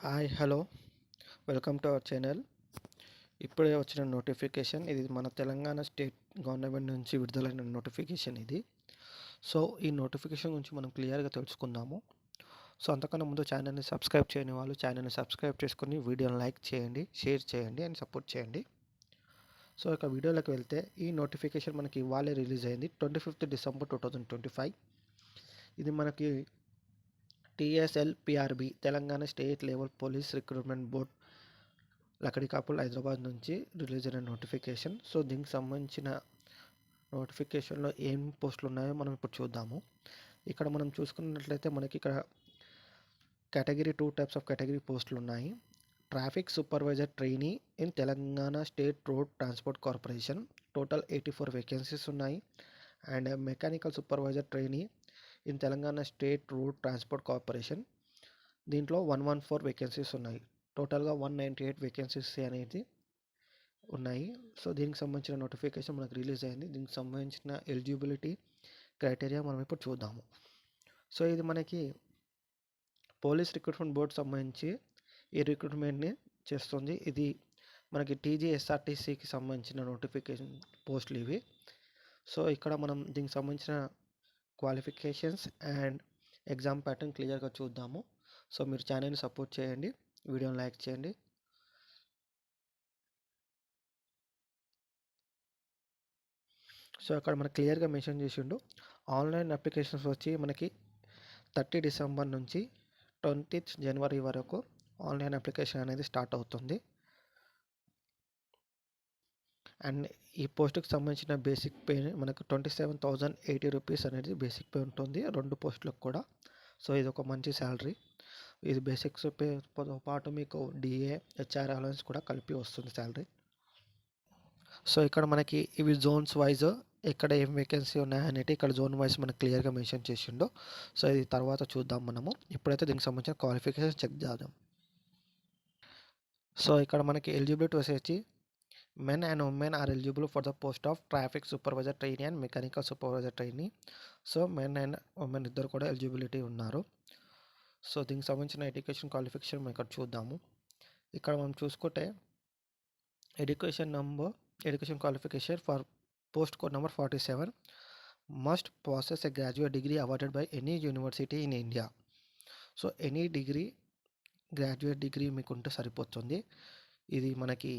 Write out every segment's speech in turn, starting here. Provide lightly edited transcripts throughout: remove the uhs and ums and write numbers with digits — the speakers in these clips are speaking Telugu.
Hi hello welcome to our channel. ఇప్పుడే వచ్చిన నోటిఫికేషన్ ఇది మన తెలంగాణ స్టేట్ గవర్నమెంట్ నుంచి విడుదలైన నోటిఫికేషన్ ఇది. సో ఈ నోటిఫికేషన్ గురించి మనం క్లియర్గా తెలుసుకుందాము. సో అంతకన్నా ముందు ఛానల్ని సబ్స్క్రైబ్ చేయని వాళ్ళు ఛానల్ని సబ్స్క్రైబ్ చేసుకొని వీడియోని లైక్ చేయండి, షేర్ చేయండి అండ్ సపోర్ట్ చేయండి. సో ఇక వీడియోలోకి వెళ్తే ఈ నోటిఫికేషన్ మనకి ఇవాళే రిలీజ్ అయింది 25th December 2025. ఇది మనకి TSLPRB Telangana state level police recruitment board Lakdikapul Hyderabad నుంచి రిలీజ్ అయిన నోటిఫికేషన్. సో దీనికి సంబంధించిన నోటిఫికేషన్లో ఏం పోస్టులు ఉన్నాయో మనం ఇప్పుడు చూద్దాము. ఇక్కడ మనం చూసుకున్నట్లయితే మనకి ఇక్కడ కేటగిరీ 2 టైప్స్ ఆఫ్ కేటగిరీ పోస్టులు ఉన్నాయి. Traffic supervisor trainee in Telangana state road transport corporation, total 84 vacancies ఉన్నాయి. And mechanical supervisor trainee in Telangana state road transport corporation, దీంట్లో 114 వేకెన్సీస్ ఉన్నాయి. టోటల్గా 198 వేకెన్సీస్ అనేది ఉన్నాయి. సో దీనికి సంబంధించిన నోటిఫికేషన్ మనకు రిలీజ్ అయింది. దీనికి సంబంధించిన ఎలిజిబిలిటీ క్రైటీరియా మనం ఇప్పుడు చూద్దాము. సో ఇది మనకి పోలీస్ రిక్రూట్మెంట్ బోర్డు సంబంధించి ఈ రిక్రూట్మెంట్ని చేస్తుంది. ఇది మనకి TGSRTCకి సంబంధించిన నోటిఫికేషన్ పోస్టులు ఇవి. సో ఇక్కడ మనం దీనికి సంబంధించిన క్వాలిఫికేషన్స్ అండ్ ఎగ్జామ్ ప్యాటర్న్ క్లియర్గా చూద్దాము. సో మీరు ఛానల్ని సపోర్ట్ చేయండి, వీడియోని లైక్ చేయండి. సో అక్కడ మనకు క్లియర్గా మెన్షన్ చేసిండు ఆన్లైన్ అప్లికేషన్స్ వచ్చి మనకి 30 డిసెంబర్ నుంచి 20th జనవరి వరకు ఆన్లైన్ అప్లికేషన్ అనేది స్టార్ట్ అవుతుంది. అండ్ ఈ పోస్టుకి సంబంధించిన బేసిక్ పే మనకు 27,080 రూపీస్ అనేది బేసిక్ పే ఉంటుంది 2 పోస్టులకు కూడా. సో ఇది ఒక మంచి శాలరీ. ఇది బేసిక్స్ పేతో పాటు మీకు DA HR అలవెన్స్ కూడా కలిపి వస్తుంది శాలరీ. సో ఇక్కడ మనకి ఇవి జోన్స్ వైజ్ ఎక్కడ ఏం వేకెన్సీ ఉన్నాయనేది ఇక్కడ జోన్ వైజ్ మనకు క్లియర్గా మెన్షన్ చేసిండు. సో ఇది తర్వాత చూద్దాం మనము. ఇప్పుడైతే దీనికి సంబంధించిన క్వాలిఫికేషన్ చెక్ చేద్దాం. సో ఇక్కడ మనకి ఎలిజిబిలిటీ వచ్చేసి men and women are eligible for the post of traffic supervisor trainee and mechanical supervisor trainee. So men and women ఇద్దరు కూడా ఎలిజిబిలిటీ ఉన్నారు. సో దీనికి సంబంధించిన ఎడ్యుకేషన్ క్వాలిఫికేషన్ మనం ఇక్కడ చూద్దాము. ఇక్కడ మనం చూసుకుంటే education qualification for post code number 47 must process a graduate degree awarded by any university in India. So any degree graduate degree మీకు ఉంటే సరిపోతుంది. ఇది మనకి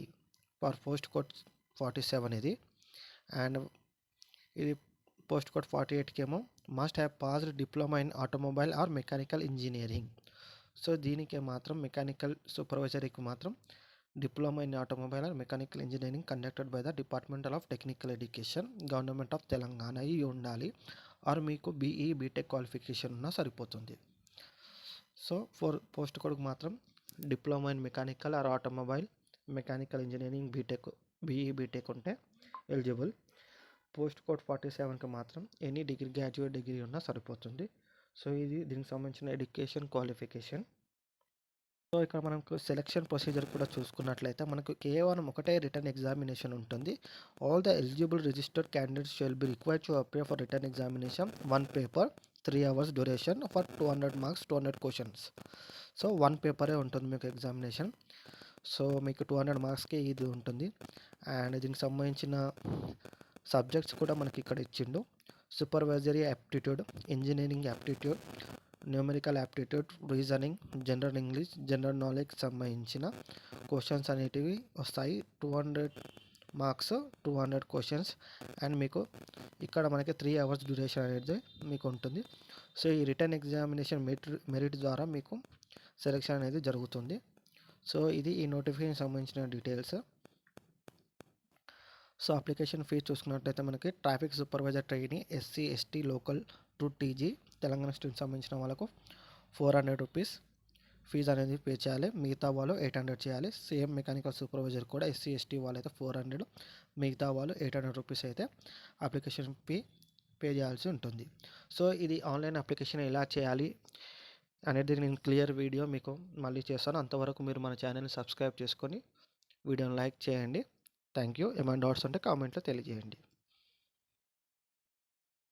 ఫర్ పోస్ట్ కోడ్ 47 ఇది. అండ్ ఇది పోస్ట్ కోడ్ 48కి ఏమో must have passed diploma in automobile or mechanical engineering. So దీనికి మాత్రం మెకానికల్ సూపర్వైజర్కి మాత్రం diploma in automobile or mechanical engineering conducted by the departmental of technical education government of Telangana ఇవి ఉండాలి. ఆర్ మీకు BE బీటెక్ క్వాలిఫికేషన్ ఉన్నా సరిపోతుంది. సో ఫర్ పోస్ట్ కోడ్కి మాత్రం diploma in mechanical or automobile mechanical engineering BE BTech ఉంటే ఎలిజిబుల్. పోస్ట్ కోడ్ 47కి మాత్రం ఎనీ డిగ్రీ గ్రాడ్యుయేట్ డిగ్రీ ఉన్నా సరిపోతుంది. సో ఇది దీనికి సంబంధించిన ఎడ్యుకేషన్ క్వాలిఫికేషన్. సో ఇక్కడ మనకు సెలక్షన్ ప్రొసీజర్ కూడా చూసుకున్నట్లయితే మనకు కేవలం ఒకటే రిటర్న్ ఎగ్జామినేషన్ ఉంటుంది. All the eligible registered candidates shall be required to appear for written examination 1 paper 3 hours duration for 200 marks 200 questions. So 1 పేపరే ఉంటుంది మీకు ఎగ్జామినేషన్. సో మీకు 200 మార్క్స్కి ఇది ఉంటుంది. అండ్ దీనికి సంబంధించిన సబ్జెక్ట్స్ కూడా మనకి ఇక్కడ ఇచ్చిండు. Supervisory aptitude, engineering aptitude, numerical aptitude, reasoning, general English, general knowledge సంబంధించిన క్వశ్చన్స్ అనేటివి వస్తాయి. 200 మార్క్స్ 200 క్వశ్చన్స్. అండ్ మీకు ఇక్కడ మనకి 3 hours డ్యూరేషన్ అనేది మీకు ఉంటుంది. సో ఈ రిటర్న్ ఎగ్జామినేషన్ మెరిట్ ద్వారా మీకు సెలెక్షన్ అనేది జరుగుతుంది. సో ఇది ఈ నోటిఫికేషన్ సంబంధించిన డీటెయిల్స్. సో అప్లికేషన్ ఫీజు చూసుకున్నట్లయితే మనకి traffic supervisor trainee SC ST local to TG Telangana state సంబంధించిన వాళ్ళకు 400 రూపీస్ ఫీజు అనేది పే చేయాలి. మిగతా వాళ్ళు 800 చేయాలి. సేమ్ మెకానికల్ సూపర్వైజర్ కూడా SC ST వాళ్ళు అయితే 400, మిగతా వాళ్ళు 800 రూపీస్ అయితే అప్లికేషన్ పే చేయాల్సి ఉంటుంది. సో ఇది ఆన్లైన్ అప్లికేషన్ ఎలా చేయాలి అనేది నేను క్లియర్ వీడియో మీకు మళ్ళీ చేస్తాను. అంతవరకు మీరు మన ఛానల్ని సబ్స్క్రైబ్ చేసుకొని వీడియోని లైక్ చేయండి. Thank you. ఏమైనా డౌట్స్ ఉంటే కామెంట్లో తెలియజేయండి.